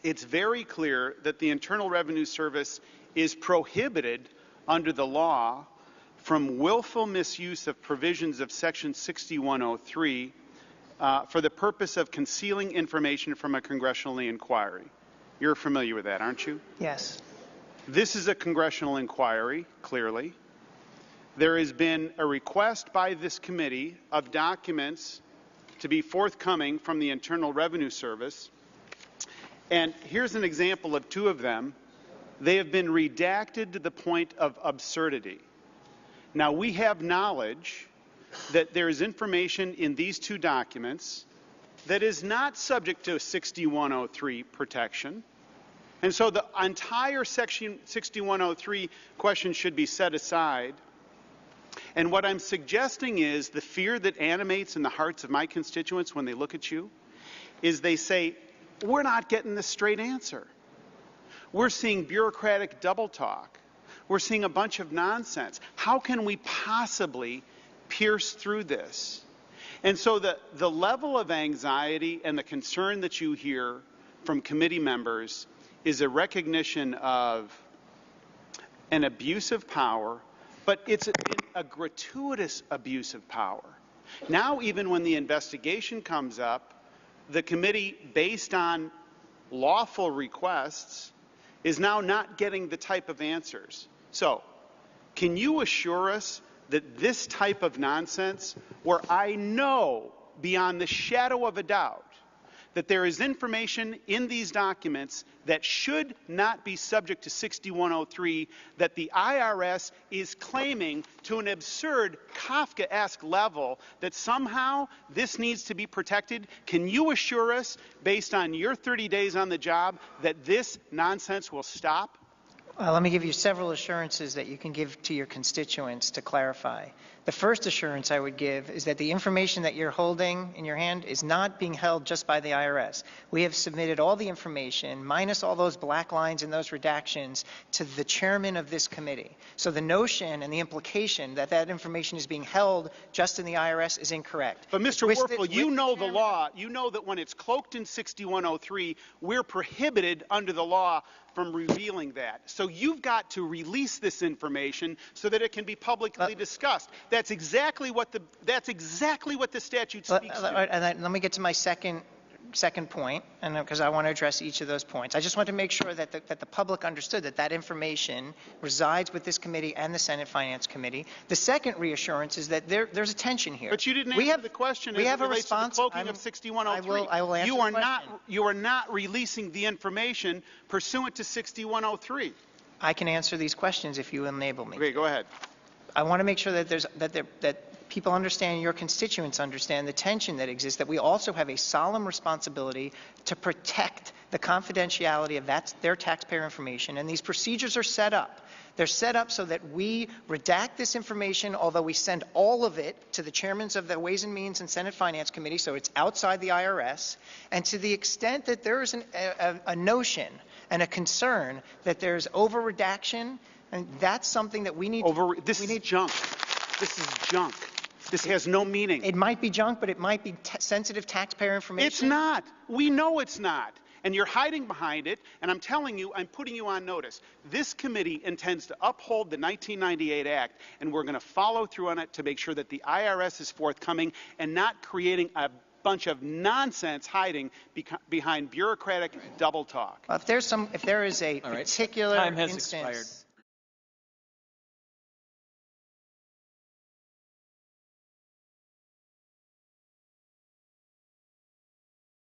it's very clear that the Internal Revenue Service is prohibited under the law from willful misuse of provisions of Section 6103 for the purpose of concealing information from a congressional inquiry. You're familiar with that, aren't you? Yes. This is a congressional inquiry, clearly. There has been a request by this committee of documents to be forthcoming from the Internal Revenue Service. And here's an example of two of them. They have been redacted to the point of absurdity. Now, we have knowledge that there is information in these two documents that is not subject to 6103 protection. And so the entire Section 6103 question should be set aside. And what I'm suggesting is the fear that animates in the hearts of my constituents when they look at you is they say, we're not getting the straight answer. We're seeing bureaucratic double talk. We're seeing a bunch of nonsense. How can we possibly pierce through this? And so the level of anxiety and the concern that you hear from committee members is a recognition of an abuse of power, but it's a gratuitous abuse of power. Now, even when the investigation comes up, the committee, based on lawful requests, is now not getting the type of answers. So, can you assure us that this type of nonsense, where I know beyond the shadow of a doubt that there is information in these documents that should not be subject to 6103, that the IRS is claiming to an absurd Kafkaesque level that somehow this needs to be protected? Can you assure us, based on your 30 days on the job, that this nonsense will stop? Let me give you several assurances that you can give to your constituents to clarify. The first assurance I would give is that the information that you're holding in your hand is not being held just by the IRS. We have submitted all the information, minus all those black lines and those redactions, to the chairman of this committee. So the notion and the implication that that information is being held just in the IRS is incorrect. But Mr. Werfel, you know the law. You know that when it's cloaked in 6103, we're prohibited under the law from revealing that. So you've got to release this information so that it can be publicly discussed. That's exactly what the statute speaks to. And let me get to my second point, and because I want to address each of those points. I just want to make sure that the public understood that that information resides with this committee and the Senate Finance Committee. The second reassurance is that there's a tension here. But you didn't answer the question. We have a response response. To the cloaking of 6103. I will answer the question. You are not releasing the information pursuant to 6103. I can answer these questions if you enable me. Okay, go ahead. I want to make sure that people understand, your constituents understand the tension that exists, that we also have a solemn responsibility to protect the confidentiality of their taxpayer information, and these procedures are set up. They're set up so that we redact this information, although we send all of it to the chairmen of the Ways and Means and Senate Finance Committee, so it's outside the IRS. And to the extent that there is a notion and a concern that there's over-redaction, and that's something that we need This is junk. This is junk. This has no meaning. It might be junk, but it might be sensitive taxpayer information. It's not. We know it's not. And you're hiding behind it, and I'm telling you, I'm putting you on notice. This committee intends to uphold the 1998 Act, and we're going to follow through on it to make sure that the IRS is forthcoming and not creating a bunch of nonsense hiding behind bureaucratic double talk. If there is a particular Time has instance expired.